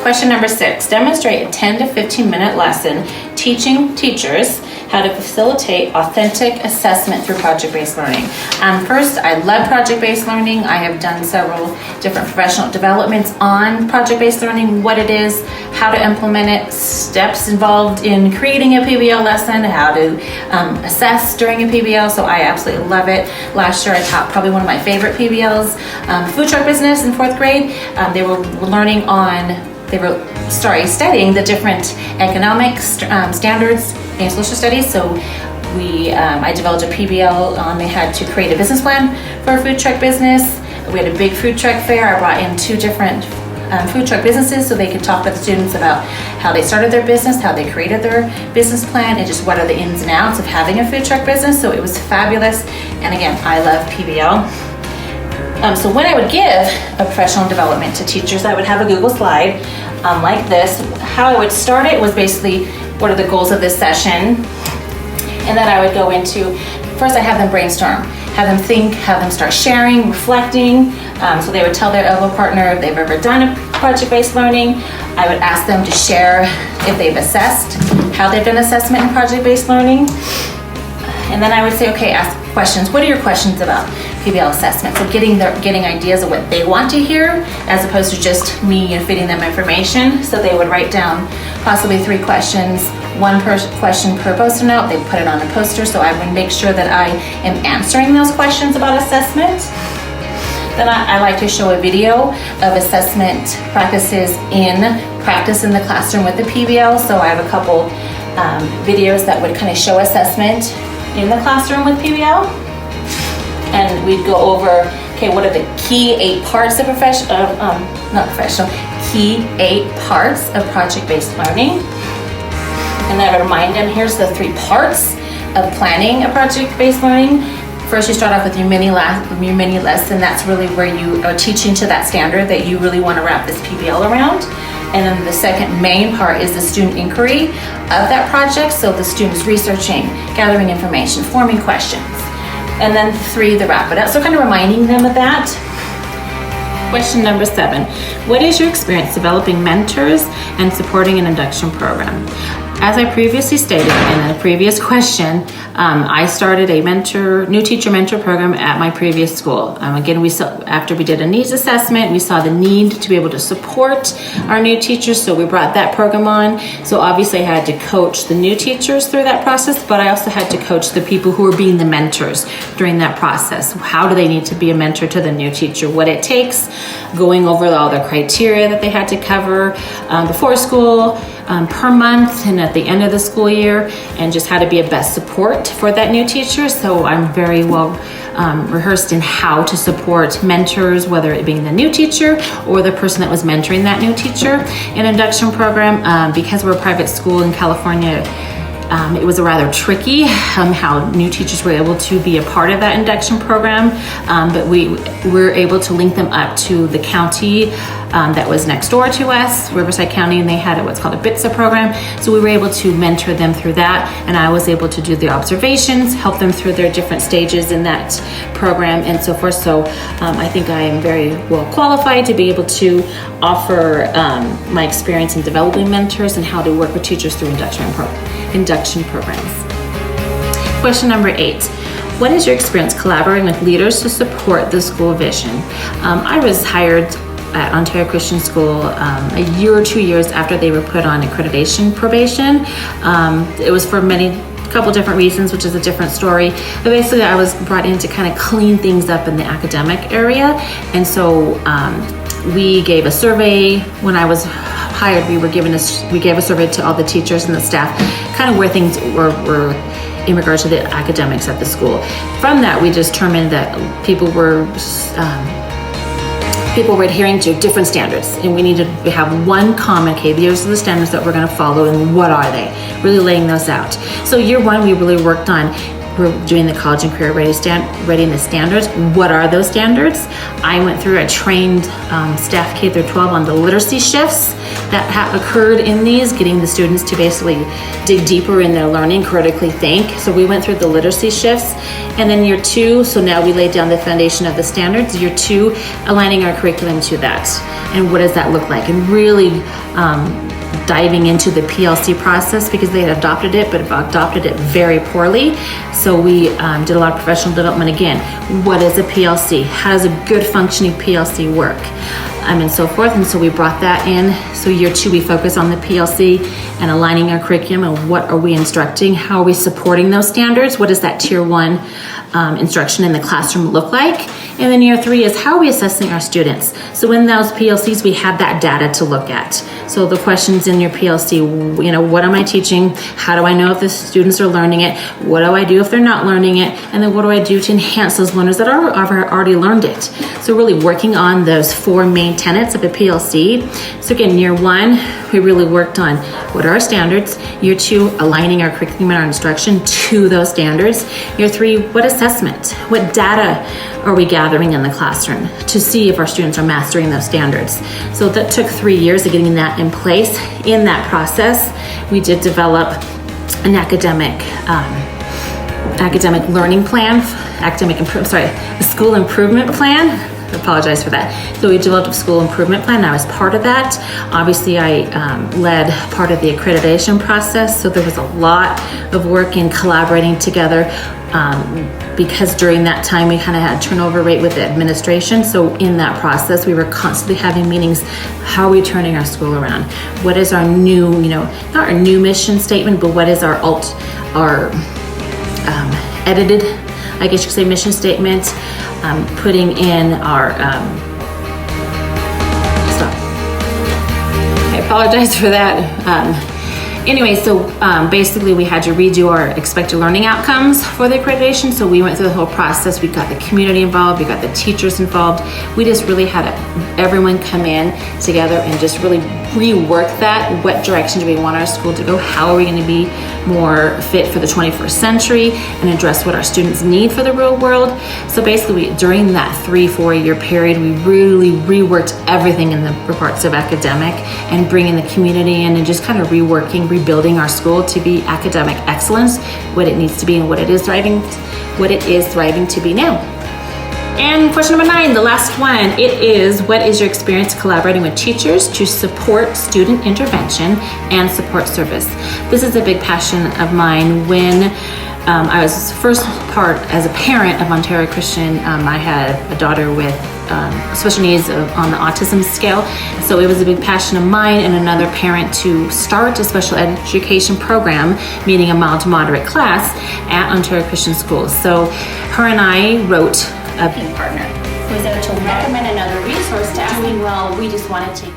Question number 6, demonstrate a 10 to 15 minute lesson teaching teachers how to facilitate authentic assessment through project-based learning. First, I love project-based learning. I have done several different professional developments on project-based learning, what it is, how to implement it, steps involved in creating a PBL lesson, how to assess during a PBL, so I absolutely love it. Last year I taught probably one of my favorite PBLs, food truck business in 4th grade. They were studying the different economic standards and social studies. So I developed a PBL. They had to create a business plan for a food truck business. We had a big food truck fair. I brought in 2 different food truck businesses so they could talk with the students about how they started their business, how they created their business plan, and just what are the ins and outs of having a food truck business. So it was fabulous. And again, I love PBL. So when I would give a professional development to teachers, I would have a Google slide like this. How I would start it was basically, what are the goals of this session? And then I would go into, first I have them brainstorm, have them think, have them start sharing, reflecting. So they would tell their ELVO partner if they've ever done a project-based learning. I would ask them to share if they've assessed, how they've done assessment in project-based learning. And then I would say, okay, ask questions. What are your questions about PBL assessment? So getting ideas of what they want to hear, as opposed to just me feeding them information. So they would write down possibly 3 questions, 1 question per post-it note. They put it on a poster, so I would make sure that I am answering those questions about assessment. Then I like to show a video of assessment practices in the classroom with the PBL. So I have a couple videos that would kind of show assessment in the classroom with PBL. And we'd go over, okay, what are the key 8 parts of key 8 parts of project-based learning. And I would remind them, here's the 3 parts of planning a project-based learning. First, you start off with your mini lesson. That's really where you are teaching to that standard that you really want to wrap this PBL around. And then the second main part is the student inquiry of that project. So the students researching, gathering information, forming questions. And then 3, the wrap it up. So kind of reminding them of that. Question number 7. What is your experience developing mentors and supporting an induction program? As I previously stated in a previous question, I started a new teacher mentor program at my previous school. Again, after we did a needs assessment, we saw the need to be able to support our new teachers, so we brought that program on. So obviously I had to coach the new teachers through that process, but I also had to coach the people who were being the mentors during that process. How do they need to be a mentor to the new teacher? What it takes, going over all the criteria that they had to cover before school, per month, and at the end of the school year, and just how to be a best support for that new teacher. So I'm very well rehearsed in how to support mentors, whether it being the new teacher or the person that was mentoring that new teacher in induction program. Because we're a private school in California, it was rather tricky how new teachers were able to be a part of that induction program, but we were able to link them up to the county that was next door to us, Riverside County, and they had what's called a BITSA program. So we were able to mentor them through that, and I was able to do the observations, help them through their different stages in that program and so forth. So I think I am very well qualified to be able to offer my experience in developing mentors and how to work with teachers through induction programs. Question number 8. What is your experience collaborating with leaders to support the school vision? I was hired at Ontario Christian School a year or 2 years after they were put on accreditation probation. It was for a couple different reasons, which is a different story. But basically I was brought in to kind of clean things up in the academic area. And so we gave a survey. When I was hired, we gave a survey to all the teachers and the staff, kind of where things were in regards to the academics at the school. From that, we determined that people were adhering to different standards, and we needed to have one common, okay, these are the standards that we're going to follow, and what are they? Really laying those out. So year 1, we really worked on we're doing the college and career readiness standards. What are those standards? I went through, I trained staff K through 12 on the literacy shifts that have occurred in these, getting the students to basically dig deeper in their learning, critically think. So we went through the literacy shifts. And then year 2, so now we laid down the foundation of the standards. Year 2, aligning our curriculum to that. And what does that look like? And really diving into the PLC process, because they had adopted it, but adopted it very poorly. So we did a lot of professional development. Again, what is a PLC? How does a good functioning PLC work? And so forth. And so we brought that in. So year 2, we focus on the PLC and aligning our curriculum and what are we instructing? How are we supporting those standards? What does that tier 1 instruction in the classroom look like? And then year 3 is how are we assessing our students? So in those PLCs, we have that data to look at. So the questions in your PLC, you know, what am I teaching? How do I know if the students are learning it? What do I do if they're not learning it? And then what do I do to enhance those learners that are already learned it? So really working on those 4 main tenets of a PLC. So again, year 1, we really worked on what are our standards. Year 2, aligning our curriculum and our instruction to those standards. Year 3, what assessment? What data are we gathering in the classroom to see if our students are mastering those standards? So that took 3 years of getting that in place. In that process, we did develop an academic learning plan, a school improvement plan. I apologize for that. So we developed a school improvement plan. I was part of that. Obviously, I led part of the accreditation process. So there was a lot of work in collaborating together because during that time we kind of had turnover rate with the administration. So in that process, we were constantly having meetings. How are we turning our school around? What is our new, not our new mission statement, but what is our edited, I guess you could say, mission statement? Putting in our, I apologize for that. Anyway, so basically we had to redo our expected learning outcomes for the accreditation. So we went through the whole process. We got the community involved, we got the teachers involved. We just really had everyone come in together and just really rework that. What direction do we want our school to go? How are we going to be more fit for the 21st century and address what our students need for the real world? So basically, during that 3-4 year period, we really reworked everything in the parts of academic and bringing the community in and just kind of rebuilding our school to be academic excellence, what it needs to be and what it is thriving to be now. And question number 9, the last one, it is, what is your experience collaborating with teachers to support student intervention and support service? This is a big passion of mine. When I was first part as a parent of Ontario Christian, I had a daughter with special needs on the autism scale. So it was a big passion of mine and another parent to start a special education program, meaning a mild to moderate class at Ontario Christian Schools. So her and I wrote a partner who was there to recommend another resource to us. Well, we just want to take